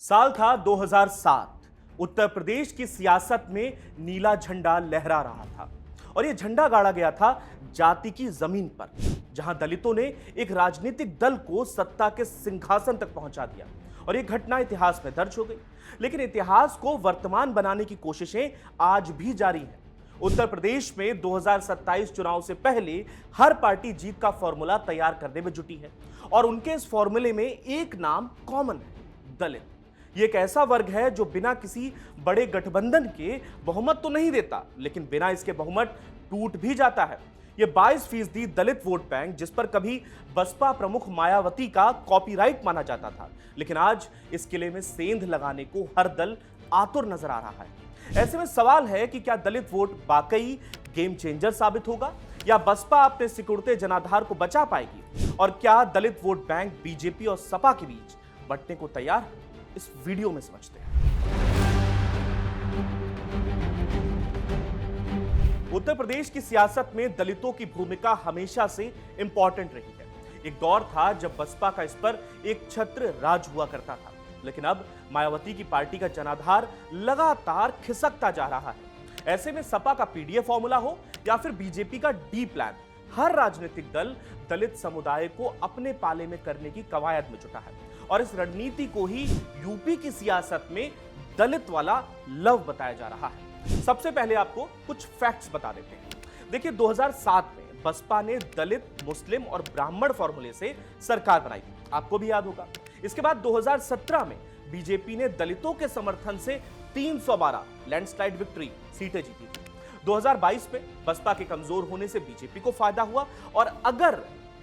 साल था 2007। उत्तर प्रदेश की सियासत में नीला झंडा लहरा रहा था और यह झंडा गाड़ा गया था जाति की जमीन पर, जहां दलितों ने एक राजनीतिक दल को सत्ता के सिंहासन तक पहुंचा दिया। और यह घटना इतिहास में दर्ज हो गई, लेकिन इतिहास को वर्तमान बनाने की कोशिशें आज भी जारी हैं। उत्तर प्रदेश में 2027 चुनाव से पहले हर पार्टी जीत का फॉर्मूला तैयार करने में जुटी है और उनके इस फॉर्मूले में एक नाम कॉमन है, दलित। ये एक ऐसा वर्ग है जो बिना किसी बड़े गठबंधन के बहुमत तो नहीं देता, लेकिन बिना इसके बहुमत टूट भी जाता है। ये 22% दलित वोट बैंक, जिस पर कभी बसपा प्रमुख मायावती का कॉपीराइट माना जाता था, लेकिन आज इस किले में सेंध लगाने को हर दल आतुर नजर आ रहा है। ऐसे में सवाल है कि क्या दलित वोट वाकई गेम चेंजर साबित होगा या बसपा अपने सिकुड़ते जनाधार को बचा पाएगी, और क्या दलित वोट बैंक बीजेपी और सपा के बीच बंटने को तैयार है? इस वीडियो में समझते हैं। उत्तर प्रदेश की सियासत में दलितों की भूमिका हमेशा से इंपॉर्टेंट रही है। एक दौर था जब बसपा का इस पर एक छत्र राज हुआ करता था, लेकिन अब मायावती की पार्टी का जनाधार लगातार खिसकता जा रहा है। ऐसे में सपा का पीडीए फॉर्मूला हो या फिर बीजेपी का डी प्लान, हर राजनीतिक दल दलित समुदाय को अपने पाले में करने की कवायद में जुटा है। और इस रणनीति को ही यूपी की सियासत में दलित वाला लव बताया जा रहा है। सबसे पहले आपको कुछ फैक्ट्स बता देते हैं। देखिए, 2007 में बसपा ने दलित, मुस्लिम और ब्राह्मण फॉर्मूले से सरकार बनाई थी, आपको भी याद होगा। इसके बाद 2017 में बीजेपी ने दलितों के समर्थन से 312 लैंडस्लाइड विक्ट्री सीटें जीती थी। 2022 में बसपा के कमजोर होने से बीजेपी को फायदा हुआ, और अगर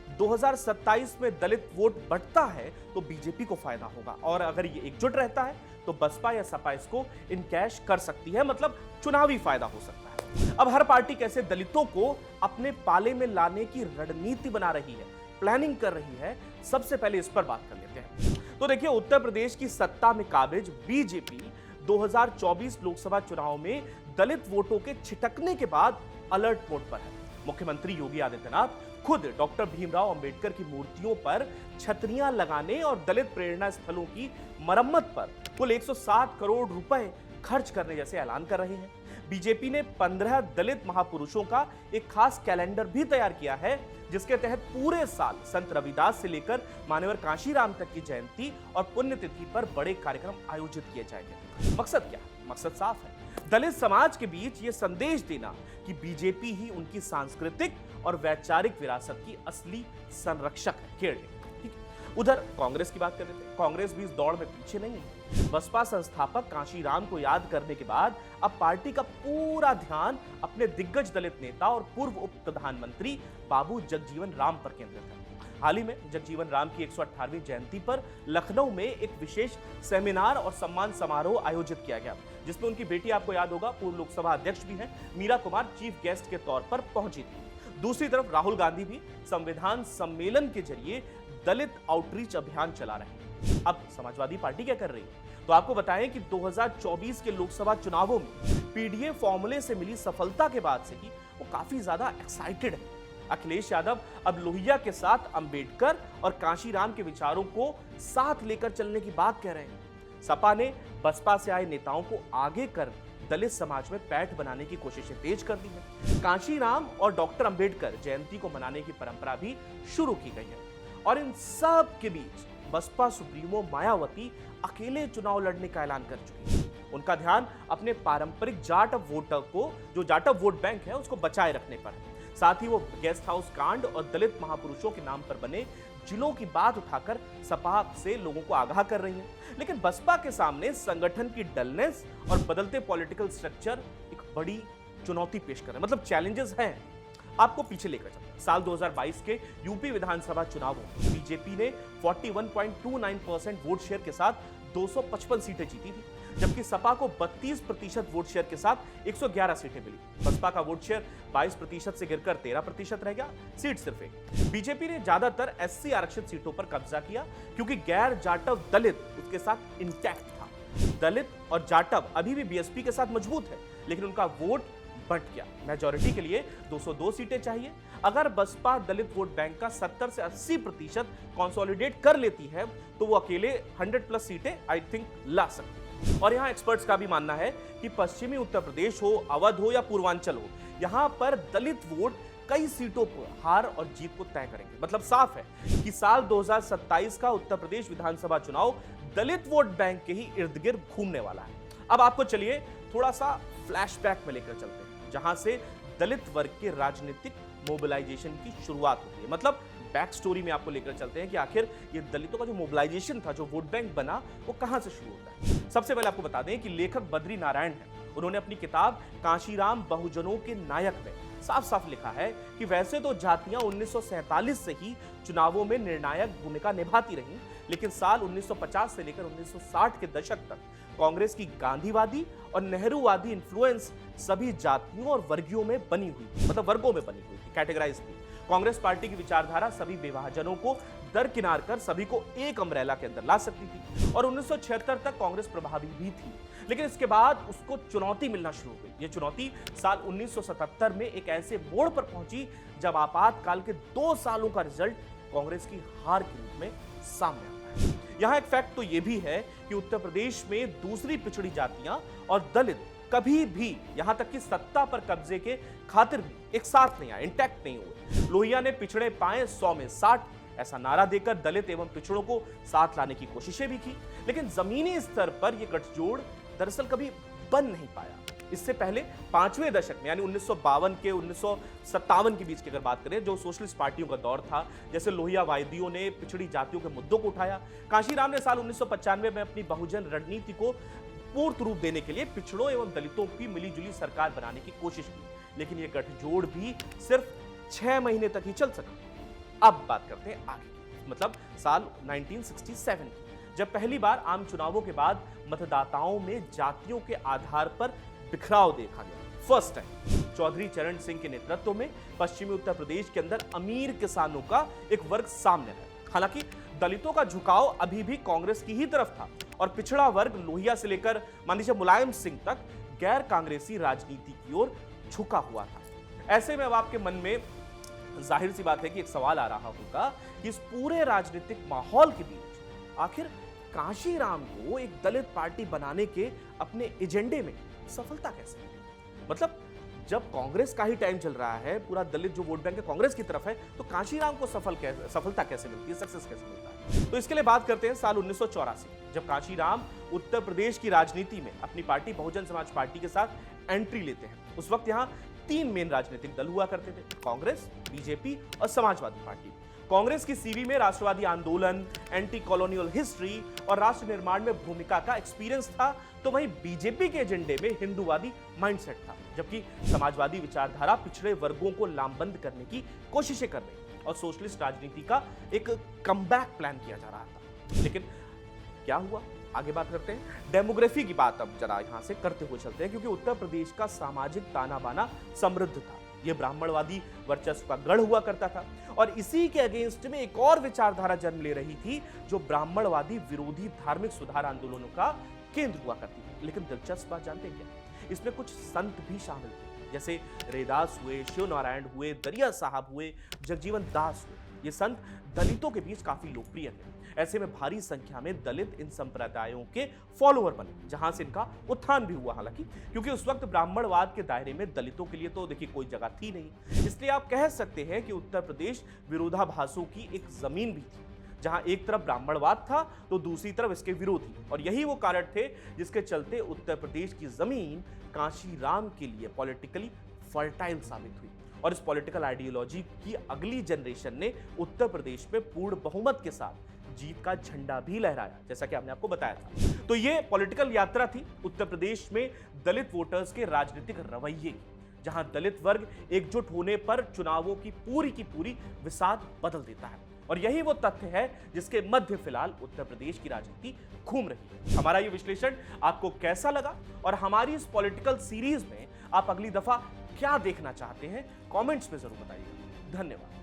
2027 में दलित वोट बढ़ता है तो बीजेपी को फायदा होगा, और अगर ये एकजुट रहता है तो बसपा या सपा इसको इनकैश कर सकती है, मतलब चुनावी फायदा हो सकता है। अब हर पार्टी कैसे दलितों को अपने पाले में लाने की रणनीति बना रही है, प्लानिंग कर रही है, सबसे पहले इस पर बात कर लेते हैं। तो देखिए, उत्तर प्रदेश की सत्ता में काबिज बीजेपी 2024 लोकसभा चुनाव में दलित वोटों के छिटकने के बाद अलर्ट मोड पर है। मुख्यमंत्री योगी आदित्यनाथ खुद डॉक्टर भीमराव अंबेडकर की मूर्तियों पर छतरियां लगाने और दलित प्रेरणा स्थलों की मरम्मत पर कुल 107 करोड़ रुपए खर्च करने जैसे ऐलान कर रहे हैं। बीजेपी ने 15 दलित महापुरुषों का एक खास कैलेंडर भी तैयार किया है, जिसके तहत पूरे साल संत रविदास से लेकर मान्यवर कांशीराम तक की जयंती और पुण्यतिथि पर बड़े कार्यक्रम आयोजित किए जाएंगे। मकसद क्या है? मकसद साफ है, दलित समाज के बीच यह संदेश देना कि बीजेपी ही उनकी सांस्कृतिक और वैचारिक विरासत की असली संरक्षक है, केयरटेकर। ठीक है, उधर कांग्रेस की बात कर लेते हैं। कांग्रेस भी इस दौड़ में पीछे नहीं है। बसपा संस्थापक कांशीराम को याद करने के बाद अब पार्टी का पूरा ध्यान अपने दिग्गज दलित नेता और पूर्व उप प्रधानमंत्री बाबू जगजीवन राम पर केंद्रित है। हाल ही में जगजीवन राम की 118वीं जयंती पर लखनऊ में एक विशेष सेमिनार और सम्मान समारोह आयोजित किया गया, जिसमें उनकी बेटी, आपको याद होगा, पूर्व लोकसभा अध्यक्ष भी हैं, मीरा कुमार, चीफ गेस्ट के तौर पर पहुंची थी। दूसरी तरफ राहुल गांधी भी संविधान सम्मेलन के जरिए दलित आउटरीच अभियान चला रहे हैं। अब समाजवादी पार्टी क्या कर रही है? तो आपको बताएं कि 2024 के लोकसभा चुनावों में पीडीए फॉर्मूले से मिली सफलता के बाद से ही वो काफी ज्यादा एक्साइटेड है। अखिलेश यादव अब लोहिया के साथ अंबेडकर और कांशीराम के विचारों को साथ लेकर चलने की बात कह रहे हैं। सपा ने बसपा से आए नेताओं को आगे कर दलित समाज में पैठ बनाने की कोशिशें तेज कर दी है। कांशीराम और डॉक्टर अंबेडकर जयंती को मनाने की परंपरा भी शुरू की गई है। और इन सब के बीच बसपा सुप्रीमो मायावती अकेले चुनाव लड़ने का ऐलान कर चुकी है। उनका ध्यान अपने पारंपरिक जाटव वोटर को, जो जाटव वोट बैंक है, उसको बचाए रखने पर है। साथ ही वो गेस्ट हाउस कांड और दलित महापुरुषों के नाम पर बने जिलों की बात उठाकर सपा से लोगों को आगाह कर रही है। लेकिन बसपा के सामने संगठन की डलनेस और बदलते पॉलिटिकल स्ट्रक्चर एक बड़ी चुनौती पेश कर रहे हैं, मतलब चैलेंजेस हैं। आपको पीछे लेकर चलते हैं। साल 2022 के यूपी विधानसभा चुनावों में बीजेपी ने 41.29% वोट शेयर के साथ 255 सीटें जीती थी, जबकि सपा को 32% वोट शेयर के साथ 111 सीटें मिली। बसपा का वोट शेयर 22% से गिरकर 13% रह गया, सीट सिर्फ एक। बीजेपी ने ज्यादातर एससी आरक्षित सीटों पर कब्जा किया, क्योंकि गैर जाटव दलित उसके साथ इंटैक्ट था। दलित और जाटव अभी भी बीएसपी के साथ मजबूत है, लेकिन उनका वोट बंट गया। मेजॉरिटी के लिए 202 सीटें चाहिए। अगर बसपा दलित वोट बैंक का 70 से 80% कंसोलिडेट कर लेती है तो वो अकेले 100+ सीटें आई थिंक ला सकती है। और यहां एक्सपर्ट्स का भी मानना है कि पश्चिमी उत्तर प्रदेश हो, अवध हो या पूर्वांचल हो, यहां पर दलित वोट कई सीटों पर हार और जीत को तय करेंगे। मतलब साफ है कि साल 2027 का उत्तर प्रदेश विधानसभा चुनाव दलित वोट बैंक के ही इर्द गिर्द घूमने वाला है। अब आपको चलिए थोड़ा सा फ्लैशबैक में लेकर चलते हैं, जहां से दलित वर्ग के राजनीतिक मोबिलाइजेशन की शुरुआत होती है। मतलब बैक स्टोरी में आपको लेकर चलते हैं कि आखिर ये दलितों का जो मोबिलाइजेशन था, जो वोट बैंक बना, वो कहां से शुरू होता है। सबसे पहले आपको बता दें कि लेखक बद्री नारायण है। उन्होंने अपनी किताब कांशीराम बहुजनों के नायक में साफ साफ लिखा है कि वैसे तो जातियां 1947 से ही चुनावों में निर्णायक भूमिका निभाती रहीं, लेकिन साल 1950 से लेकर 1960 के दशक तक कांग्रेस की गांधीवादी और नेहरूवादी इन्फ्लुएंस सभी जातियों और वर्गों में बनी हुई, मतलब वर्गों में बनी हुई थी, कैटेगराइज थी। कांग्रेस पार्टी की विचारधारा सभी विभाजनों को दरकिनार कर सभी को एक अम्ब्रेला के अंदर ला सकती थी और 1976 तक कांग्रेस प्रभावी भी थी। लेकिन इसके बाद उसको चुनौती मिलना शुरू हो गई। यह चुनौती साल 1977 में एक ऐसे मोड़ पर पहुंची जब आपातकाल के 2 सालों का रिजल्ट कांग्रेस की हार के रूप में सामने आता है। यहां एक फैक्ट तो यह भी है कि उत्तर प्रदेश में दूसरी पिछड़ी जातियां और दलित कभी भी यहां तक कि सत्ता पर कब्जे के खातिर भी एक साथ नहीं आए, इंटैक्ट नहीं हुए। लोहिया ने पिछड़े पाए 100 में 60 ऐसा नारा देकर दलित एवं पिछड़ों को साथ लाने की कोशिशें भी की, लेकिन जमीनी स्तर पर यह गठजोड़ दरअसल कभी बन नहीं पाया। इससे पहले 5वें दशक में यानी 1952 के 1957 के बीच की अगर बात करें, जो सोशलिस्ट पार्टियों का दौर था, जैसे लोहिया वायदियों ने पिछड़ी जातियों के मुद्दों को उठाया। कांशीराम ने साल 1995 में अपनी बहुजन रणनीति को पूर्ण रूप देने के लिए पिछड़ों एवं दलितों की मिलीजुली सरकार बनाने की कोशिश की, लेकिन यह गठजोड़ भी सिर्फ 6 महीने तक ही चल सका। अब बात करते हैं आगे, मतलब साल 1967 की, जब पहली बार आम चुनावों के बाद मतदाताओं में जातियों के आधार पर बिखराव देखा गया। फर्स्ट टाइम चौधरी चरण सिंह के नेतृत्व में पश्चिमी उत्तर प्रदेश के अंदर अमीर किसानों का एक वर्ग सामने आया। हालांकि दलितों का झुकाव अभी भी कांग्रेस की ही तरफ था और पिछड़ा वर्ग लोहिया से लेकर मान लीजिए मुलायम सिंह तक गैर कांग्रेसी राजनीति की ओर झुका हुआ था। ऐसे में अब आपके मन में जाहिर सी बात है कि एक सवाल आ रहा होगा कि इस पूरे राजनीतिक माहौल के बीच आखिर कांशीराम को एक दलित पार्टी बनाने के अपने एजेंडे में सफलता कैसे मिली? मतलब जब कांग्रेस का ही टाइम चल रहा है, पूरा दलित जो वोट बैंक है कांग्रेस की तरफ है, तो कांशीराम को सफलता कैसे मिलती है, सक्सेस कैसे मिलता है? तो इसके लिए बात करते हैं साल 1984, जब कांशीराम उत्तर प्रदेश की राजनीति में अपनी पार्टी बहुजन समाज पार्टी के साथ एंट्री लेते हैं। उस वक्त यहाँ 3 मेन राजनीतिक दल हुआ करते थे, कांग्रेस, बीजेपी और समाजवादी पार्टी। कांग्रेस की सीवी में राष्ट्रवादी आंदोलन, एंटी कॉलोनियल हिस्ट्री और राष्ट्र निर्माण में भूमिका का एक्सपीरियंस था, तो वहीं बीजेपी के एजेंडे में हिंदूवादी माइंडसेट था, जबकि समाजवादी विचारधारा पिछड़े वर्गों को लामबंद करने की कोशिशें कर रही और सोशलिस्ट राजनीति का एक कमबैक प्लान किया जा रहा था। लेकिन क्या हुआ, आगे बात करते हैं। डेमोग्राफी की बात अब जरा यहां से करते हुए चलते हैं, क्योंकि उत्तर प्रदेश का सामाजिक ताना बाना समृद्ध था। यह ब्राह्मणवादी वर्चस्व का गढ़ हुआ करता था और इसी के अगेंस्ट में एक और विचारधारा जन्म ले रही थी, जो ब्राह्मणवादी विरोधी धार्मिक सुधार आंदोलनों का केंद्र हुआ करती थी। लेकिन दिलचस्प बात जानते हैं क्या, इसमें कुछ संत भी शामिल थे, जैसे रैदास हुए, शिव नारायण हुए, दरिया साहब हुए, जगजीवन दास हुए। ये संत दलितों के बीच काफी लोकप्रिय थे। ऐसे में भारी संख्या में दलित इन संप्रदायों के फॉलोअर बने, जहां से इनका उत्थान भी हुआ। हालांकि क्योंकि उस वक्त ब्राह्मणवाद के दायरे में दलितों के लिए तो देखिए कोई जगह थी नहीं, इसलिए आप कह सकते हैं कि उत्तर प्रदेश विरोधाभासों की एक जमीन भी थी, जहां एक तरफ ब्राह्मणवाद था तो दूसरी तरफ इसके विरोधी। और यही वो कारण थे जिसके चलते उत्तर प्रदेश की जमीन कांशीराम के लिए पॉलिटिकली फर्टाइल साबित हुई और इस पॉलिटिकल आइडियोलॉजी की अगली जनरेशन ने उत्तर प्रदेश में पूर्ण बहुमत के साथ जीत का झंडा भी लहराया, जैसा कि हमने आपको बताया था। तो ये पॉलिटिकल यात्रा थी उत्तर प्रदेश में दलित वोटर्स के राजनीतिक रवैये की, जहां दलित वर्ग एकजुट होने पर चुनावों की पूरी विसात बदल देता है। और यही वो तथ्य है जिसके मध्य फिलहाल उत्तर प्रदेश की राजनीति घूम रही है। हमारा ये विश्लेषण आपको कैसा लगा और हमारी इस पॉलिटिकल सीरीज में आप अगली दफा क्या देखना चाहते हैं, कमेंट्स में जरूर बताइएगा। धन्यवाद।